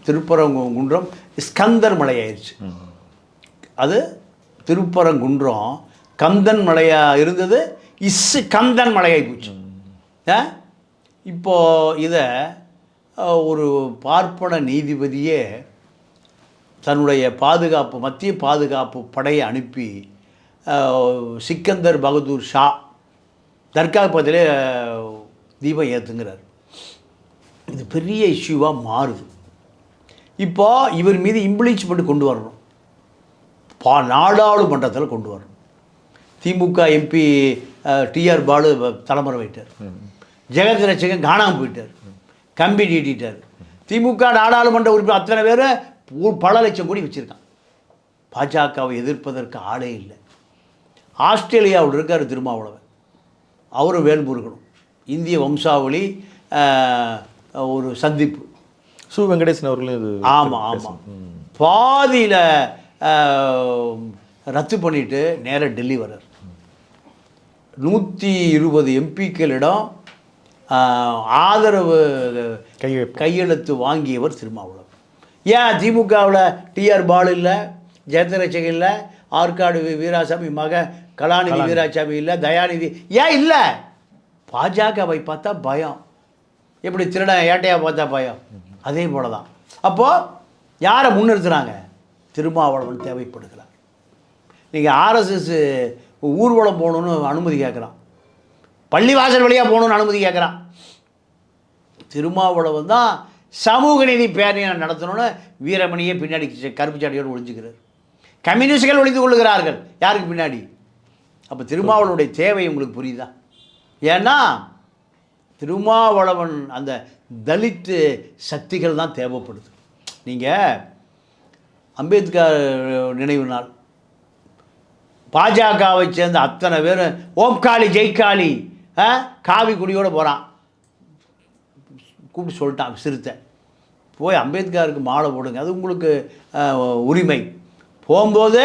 திருப்பரங்குன்றம் ஸ்கந்தர் மலை ஆயிடுச்சு. அது திருப்பரங்குன்றம் கந்தன் மலையாக இருந்தது, கந்தன் மலையாகி போச்சு. இப்போது இதை ஒரு பார்ப்பன நீதிபதியே தன்னுடைய மத்திய பாதுகாப்பு படையை அனுப்பி சிக்கந்தர் பகதூர் ஷா தர்கா பக்கத்திலே தீபம் ஏற்றுங்கிறார். இது பெரிய இஷ்யூவாக மாறுது. இப்போ இவர் மீது இம்ப்ளீச்மெண்ட் கொண்டு வரணும், நாடாளுமன்றத்தில் கொண்டு வரணும். திமுக எம்பி டிஆர் பாலு தலைமுறை வைட்டார், ஜெகத் ரட்சகன் காணாமல் போயிட்டார், கம்பி நீட்டிட்டார். திமுக நாடாளுமன்ற உறுப்பினர் அத்தனை பேர் பல லட்சம் கோடி வச்சுருக்கான். பாஜகவை எதிர்ப்பதற்கு ஆளே இல்லை. ஆஸ்திரேலியாவில் இருக்கார் திருமாவளவன், அவரும் வேல்முருகனும். இந்திய வம்சாவளி ஒரு சந்திப்பு. சு வெங்கடேசன் அவர்களும் இது. ஆமாம். பாதியில் ரத்து பண்ணிவிட்டு நேராக டெல்லி வர்றார். 120 எம்பிக்களிடம் ஆதரவு கையெழுத்து வாங்கியவர் திருமாவளவன். ஏன் திமுகவில் டிஆர் பாலு இல்லை, ஜெயதரட்சகன் இல்லை, ஆற்காடு வீராசாமி கலாநிதி வீராசாமி இல்லை, தயாநிதி ஏன் இல்லை? பாஜகவை பார்த்தா பயம். எப்படி திருடன் ஏட்டையாக பார்த்தா பயம், அதே போல தான். அப்போது யாரை முன்னிறுத்துகிறாங்க? திருமாவளவன் தேவைப்படுகிறார். நீங்கள் ஆர்எஸ்எஸ் ஊர்வலம் போகணுன்னு அனுமதி கேட்குறான், பள்ளிவாசல் வழியாக போகணுன்னு அனுமதி கேட்குறான். திருமாவளவன் தான் சமூக நீதி பேரணியை நடத்தணும்னு வீரமணியே பின்னாடி கருப்பு சாட்டியோடு ஒழிஞ்சுக்கிறார். கம்யூனிஸ்டுகள் ஒழிந்து கொள்ளுகிறார்கள் யாருக்கு பின்னாடி? அப்போ திருமாவளவனுடைய தேவை உங்களுக்கு புரியுதா? ஏன்னா திருமாவளவன் அந்த தலித்து சக்திகள் தான் தேவைப்படுது. நீங்கள் அம்பேத்கர் நினைவு நாள் பாஜகவை சேர்ந்த அத்தனை பேர் ஓம்காளி ஜெய்காளி காவி குடியோடு போகிறான். கூப்பிட்டு சொல்லிட்டான் சிறுத்தை, போய் அம்பேத்கருக்கு மாலை போடுங்க, அது உங்களுக்கு உரிமை. போகும்போது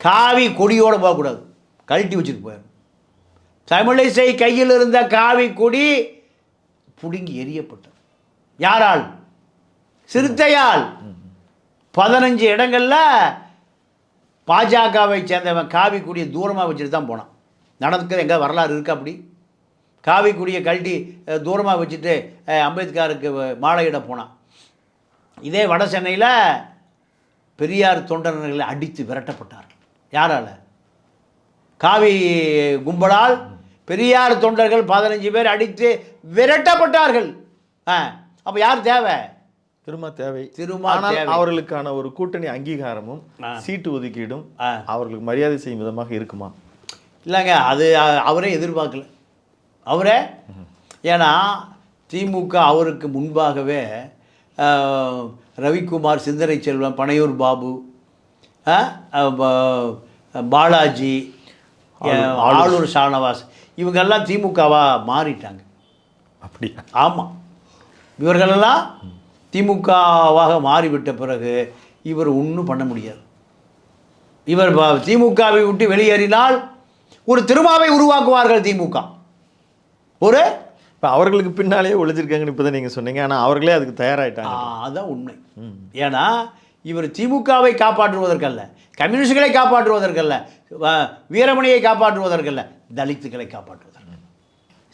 காவி கொடியோடு போகக்கூடாது, கழட்டி வச்சுட்டு போயிடும். தமிழிசை கையில் இருந்த காவி கொடி புடுங்கி எரியப்பட்டது. யாரால்? சிறுத்தையால். 15 இடங்களில் பாஜகவை சேர்ந்தவன் காவி கொடியை தூரமாக வச்சுட்டு தான் போனான். நடந்துக்கிற எங்கே வரலாறு இருக்குது? அப்படி காவி கொடியை கழட்டி தூரமாக வச்சுட்டு அம்பேத்கருக்கு மாலையிட போனான். இதே வட சென்னையில் பெரியார் தொண்டர்களை அடித்து விரட்டப்பட்டார்கள். யாரால்? காவி கும்பலால் பெரியார் தொண்டர்கள் 15 பேர் அடித்து விரட்டப்பட்டார்கள். அப்போ யார் தேவை? திரும்ப தேவை. திரும்ப அவர்களுக்கான ஒரு கூட்டணி அங்கீகாரமும் சீட்டு ஒதுக்கீடும் அவர்களுக்கு மரியாதை செய்யும் விதமாக இருக்குமா? இல்லைங்க, அது அவரே எதிர்பார்க்கல. அவரே, ஏன்னா திமுக அவருக்கு முன்பாகவே ரவிக்குமார், சிந்தனை செல்வன், பனையூர் பாபு, பாலாஜி, ஆளூர் ஷானவாஸ் இவங்கெல்லாம் திமுகவாக மாறிட்டாங்க. அப்படியா? ஆமாம், இவர்களெல்லாம் திமுகவாக மாறிவிட்ட பிறகு இவர் ஒன்றும் பண்ண முடியாது. இவர் திமுகவை விட்டு வெளியேறினால் ஒரு திருமாவை உருவாக்குவார்கள் திமுக. ஒரு இப்போ அவர்களுக்கு பின்னாலே ஒழிச்சிருக்காங்கன்னு இப்போ தான் நீங்கள் சொன்னீங்க. ஆனால் அவர்களே அதுக்கு தயாராகிட்டாங்க. அதுதான் உண்மை. ஏன்னா இவர் திமுகவை காப்பாற்றுவதற்கல்ல, கம்யூனிஸ்டுகளை காப்பாற்றுவதற்கல்ல, வீரமணியை காப்பாற்றுவதற்கல்ல, தலித்துக்களை காப்பாற்றுவதற்கு,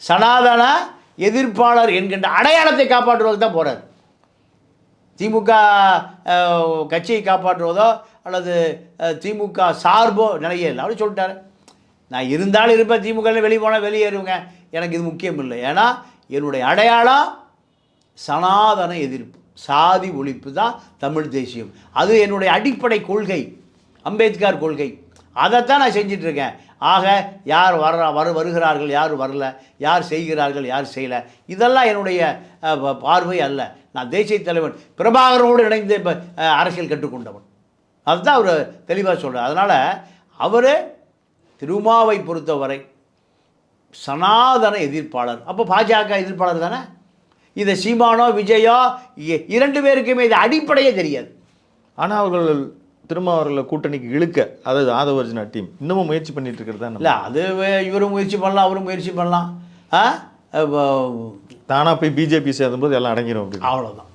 சனாதன எதிர்ப்பாளர் என்கின்ற அடையாளத்தை காப்பாற்றுவதற்கு தான் போகிறார். திமுக கட்சியை காப்பாற்றுவதோ அல்லது திமுக சார்போ நிலையே இல்லை. அப்படி சொல்லிட்டாரு. நான் இருந்தாலும் இருப்பேன், திமுக வெளியே போனால் வெளியேறுவேங்க, எனக்கு இது முக்கியம் இல்லை. ஏன்னா என்னுடைய அடையாளம் சனாதன எதிர்ப்பு, சாதி ஒழிப்பு தான் தமிழ் தேசியம். அது என்னுடைய அடிப்படை கொள்கை, அம்பேத்கர் கொள்கை. அதைத்தான் நான் செஞ்சிட்ருக்கேன். ஆக யார் வருகிறார்கள், யார் வரல, யார் செய்கிறார்கள், யார் செய்யலை, இதெல்லாம் என்னுடைய பார்வை அல்ல. நான் தேசிய தலைவன் பிரபாகரனோடு இணைந்து இப்போ அரசியல் கற்றுக்கொண்டவன். அதுதான் அவர் தெளிவாக சொல்கிறார். அதனால் அவர் திருமாவை பொறுத்தவரை சனாதன எதிர்ப்பாளர். அப்போ பாஜக எதிர்ப்பாளர் தானே. இதை சீமானோ விஜயோ 2 பேருக்குமே இது அடிப்படையே தெரியாது. ஆனால் அவர்கள் திரும்ப அவர்களை கூட்டணிக்கு இழுக்க, அதாவது ஆதவர்ஜுனா டீம் இன்னமும் முயற்சி பண்ணிட்டு இருக்கிறது தான். இல்லை, அது இவரும் முயற்சி பண்ணலாம், அவரும் முயற்சி பண்ணலாம். தானாக போய் பிஜேபி சேர்ந்தும்போது எல்லாம் அடங்கிடும். அப்படி அவ்வளோதான்.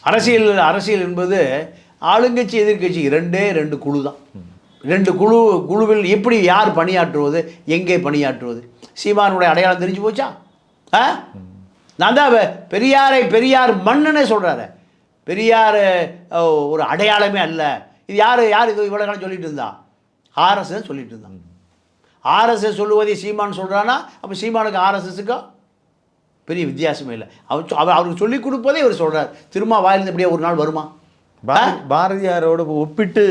அரசியல் என்பது ஆளுங்கட்சி எதிர்கட்சி 2 குழு தான். 2 குழுவில் எப்படி யார் பணியாற்றுவது, எங்கே பணியாற்றுவது? சீமானுடைய அடையாளம் தெரிஞ்சு போச்சா? நான் தான் பெரியார் மண்ணுன்னே சொல்கிறாரு. பெரியார் ஒரு அடையாளமே அல்ல. இது யார் இது இவ்வளோ காலம் சொல்லிட்டு இருந்தா? ஆர்எஸ்எஸ் சொல்லிட்டு இருந்தான். ஆர்எஸ்எஸ் சொல்லுவதை சீமான் சொல்கிறான்னா அப்போ சீமானுக்கு ஆர்எஸ்எஸுக்கும் பெரிய வித்தியாசமே இல்லை. அவருக்கு சொல்லிக் கொடுப்பதே இவர் சொல்கிறார். திரும்ப வாயிலிருந்து இப்படியே ஒரு நாள் வருமா? பாரதியாரோட ஒப்பிட்டு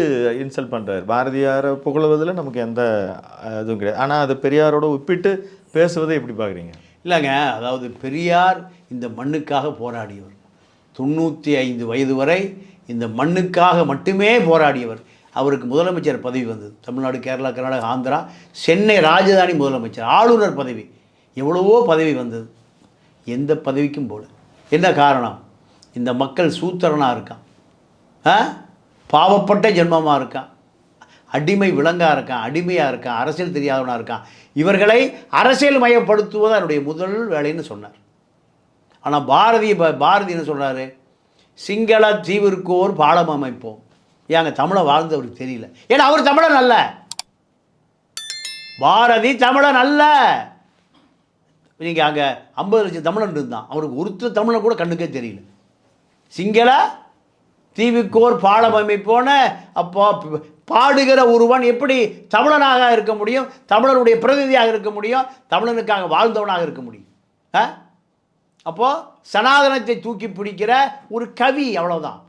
இன்சல்ட் பண்ணுறாரு. பாரதியாரை புகழுவதில் நமக்கு எந்த இதுவும் கிடையாது. ஆனால் அது பெரியாரோட ஒப்பிட்டு பேசுவதை எப்படி பார்க்குறீங்க? இல்லைங்க, அதாவது பெரியார் இந்த மண்ணுக்காக போராடியவர். 95 வயது வரை இந்த மண்ணுக்காக மட்டுமே போராடியவர். அவருக்கு முதலமைச்சர் பதவி வந்தது. தமிழ்நாடு, கேரளா, கர்நாடகா, ஆந்திரா, சென்னை ராஜதானி முதலமைச்சர், ஆளுநர் பதவி, எவ்வளவோ பதவி வந்தது. எந்த பதவிக்கும் போல. என்ன காரணம்? இந்த மக்கள் சூத்திரனாக இருக்கான், பாவப்பட்ட ஜென்மமாக இருக்கான், அடிமை விலங்காக இருக்கான், அடிமையாக இருக்கான், அரசியல் தெரியாதவனாக இருக்கான். இவர்களை அரசியல் மயப்படுத்துவது அவருடைய முதல் வேலைன்னு சொன்னார். ஆனால் பாரதி என்ன சொல்கிறாரு? சிங்கள தீவிற்கோர் பாலம் அமைப்போம். ஏங்க தமிழை வாழ்ந்தவருக்கு தெரியல. ஏன்னா அவர் தமிழன் அல்ல. பாரதி தமிழன் அல்ல. நீங்கள் அங்கே 50 லட்சம் தமிழன் இருந்தான், அவருக்கு ஒருத்தர் தமிழன் கூட கண்ணுக்கே தெரியல. சிங்கள தீவுக்கோர் பாலம் அமைப்போன்னு அப்போ பாடுகிற ஒருவன் எப்படி தமிழனாக இருக்க முடியும்? தமிழனுடைய பிரதிநிதியாக இருக்க முடியும்? தமிழனுக்காக வாழ்ந்தவனாக இருக்க முடியும்? அப்போது சனாதனத்தை தூக்கி பிடிக்கிற ஒரு கவி, அவ்வளோதான்.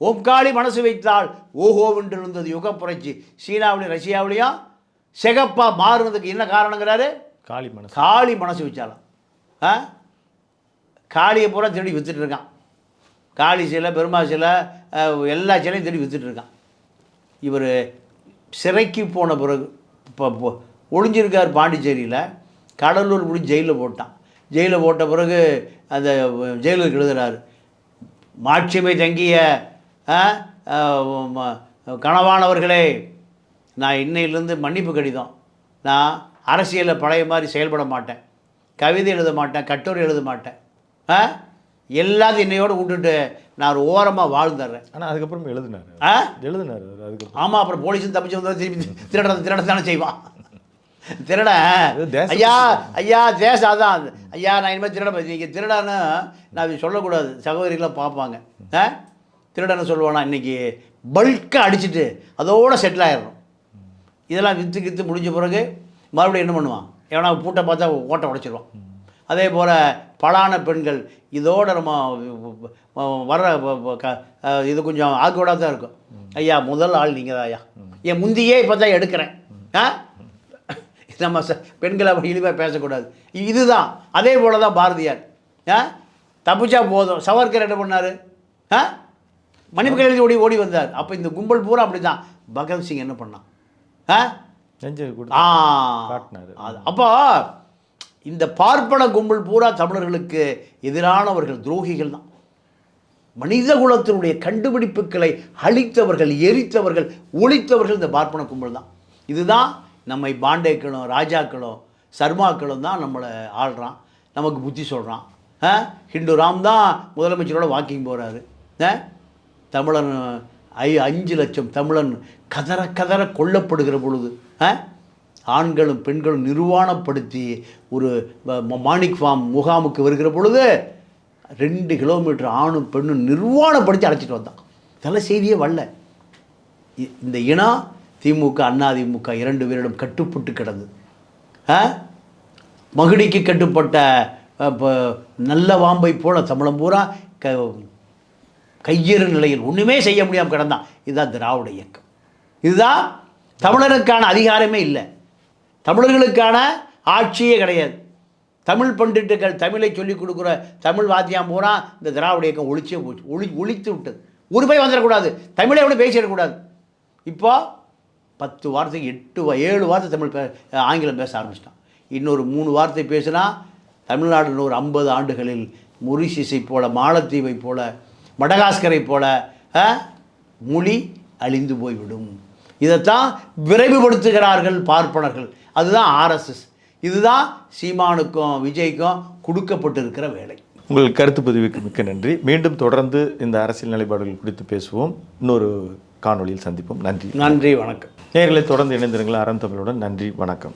ஓம்காளி மனசு வைத்தால் ஓஹோவென்று இருந்தது யுக புரட்சி. சீனாவிலையும் ரஷ்யாவிலையும் சிகப்பா மாறுனதுக்கு என்ன காரணங்கிறாரு? காளி மனசு வச்சாலும். காளியை பூரா தேடி விற்றுட்டு இருக்கான். காளி சிலை, பெருமா சிலை, எல்லா சிலையும் தேடி விற்றுட்டு இருக்கான். இவர் சிறைக்கு போன பிறகு இப்போ ஒளிஞ்சிருக்கார் பாண்டிச்சேரியில். கடலூர் முடிஞ்சு ஜெயிலில் போட்டான். ஜெயிலில் போட்ட பிறகு அந்த ஜெயிலுக்கு எழுதுகிறார், மாட்சிமை தங்கிய கனவானவர்களே, நான் இன்னையிலேருந்து மன்னிப்பு கடிதம், நான் அரசியலில் பழைய மாதிரி செயல்பட மாட்டேன், கவிதை எழுத மாட்டேன், கட்டுரை எழுத மாட்டேன், எல்லாத்தையும் என்னையோடு விட்டுட்டு நான் ஒரு ஓரமாக வாழ்ந்துடுறேன். ஆனால் அதுக்கப்புறம் எழுதினார் எழுதினார் அதுக்கப்புறம். ஆமாம், அப்புறம் போலீஸும் தப்பிச்சு வந்தால் திருப்பி திருட தானே செய்வான். திருட ஐயா ஐயா தேசம் அதான் ஐயா, நான் இனிமேல் திருட நீங்கள் திருடான்னு நான் சொல்லக்கூடாது, சகோதரிகளாக பார்ப்பாங்க. திருடன்னு சொல்லுவானா, இன்றைக்கி பல்காக அடிச்சுட்டு அதோடு செட்டில் ஆயிடணும். இதெல்லாம் விற்று முடிஞ்ச பிறகு மறுபடியும் என்ன பண்ணுவான், எவனா பூட்டை பார்த்தா ஓட்டை உடைச்சிடுவான். அதே போல் பலான பெண்கள் இதோட நம்ம வர்ற இது கொஞ்சம் ஆக்கோடாக தான் இருக்கும். ஐயா முதல் ஆள் நீங்கள் தான் ஐயா, என் முந்தியே இப்போ தான் எடுக்கிறேன். நம்ம பெண்களை அப்படி இழிவாக பேசக்கூடாது. இதுதான். அதே போல் தான் பாரதியார் தப்பிச்சா போதும். சவர்கர் என்ன பண்ணார், மன்னிப்பு எழுதி ஓடி வந்தார். அப்போ இந்த கும்பல் பூரா அப்படி தான். பகத்சிங் என்ன பண்ணான், அப்போ இந்த பார்ப்பன கும்பல் பூரா தமிழர்களுக்கு எதிரானவர்கள், துரோகிகள் தான். மனித குலத்தினுடைய கண்டுபிடிப்புகளை அழித்தவர்கள், எரித்தவர்கள், ஒழித்தவர்கள் இந்த பார்ப்பன கும்பல் தான். இதுதான் நம்மை பாண்டேக்களும் ராஜாக்களும் சர்மாக்களும் தான் நம்மளை ஆள்றான், நமக்கு புத்தி சொல்கிறான். ஹிண்டு ராம் தான் முதலமைச்சரோட வாக்கிங் போகிறாரு. தமிழன் 5 லட்சம் தமிழன் கதற கொல்லப்படுகிற பொழுது ஆண்களும் பெண்களும் நிர்வாணப்படுத்தி ஒரு மாணிக் ஃபார்ம் முகாமுக்கு வருகிற பொழுது 2 கிலோமீட்டர் ஆணும் பெண்ணும் நிர்வாணப்படுத்தி அழைச்சிட்டு வந்தான். நல்ல செய்தியே வரல. இந்த இனம் திமுக அதிமுக 2 பேரிடம் கட்டுப்பட்டு கிடந்து, மகுடிக்கு கட்டுப்பட்ட நல்ல வாம்பை போல தமிழம் பூரா கையேறு நிலையில் ஒன்றுமே செய்ய முடியாமல் கிடந்தான். இதுதான் திராவிட இயக்கம். இதுதான் தமிழருக்கான அதிகாரமே இல்லை, தமிழர்களுக்கான ஆட்சியே கிடையாது. தமிழ் பண்டிட்டுகள் தமிழை சொல்லிக் கொடுக்குற தமிழ் வாத்தியாம் பூரா இந்த திராவிட இயக்கம் ஒழிச்சே போச்சு, ஒழித்து விட்டது. ஒரு போய் வந்துடக்கூடாது, தமிழை ஒன்று பேசிடக்கூடாது. இப்போ 10 வார்த்தைக்கு 7 வார்த்தை தமிழ் ஆங்கிலம் பேச ஆரம்பிச்சிட்டான். இன்னொரு 3 வார்த்தை பேசினா தமிழ்நாடு இன்னொரு 50 ஆண்டுகளில் மொரிஷியஸை போல, மாலத்தீவை போல, மடகாஸ்கரை போல மொழி அழிந்து போய்விடும். இதைத்தான் விரைவுபடுத்துகிறார்கள் பார்ப்பனர்கள். அதுதான் ஆர்எஸ்எஸ். இதுதான் சீமானுக்கும் விஜய்க்கும் கொடுக்கப்பட்டிருக்கிற வேலை. உங்கள் கருத்து பதிவுக்கு மிக்க நன்றி. மீண்டும் தொடர்ந்து இந்த அரசியல் நிலைப்பாடுகள் குறித்து பேசுவோம். இன்னொரு காணொளியில் சந்திப்போம். நன்றி. நன்றி, வணக்கம். நேயர்களை தொடர்ந்து இணைந்திருங்கள் அறம் தமிழுடன். நன்றி, வணக்கம்.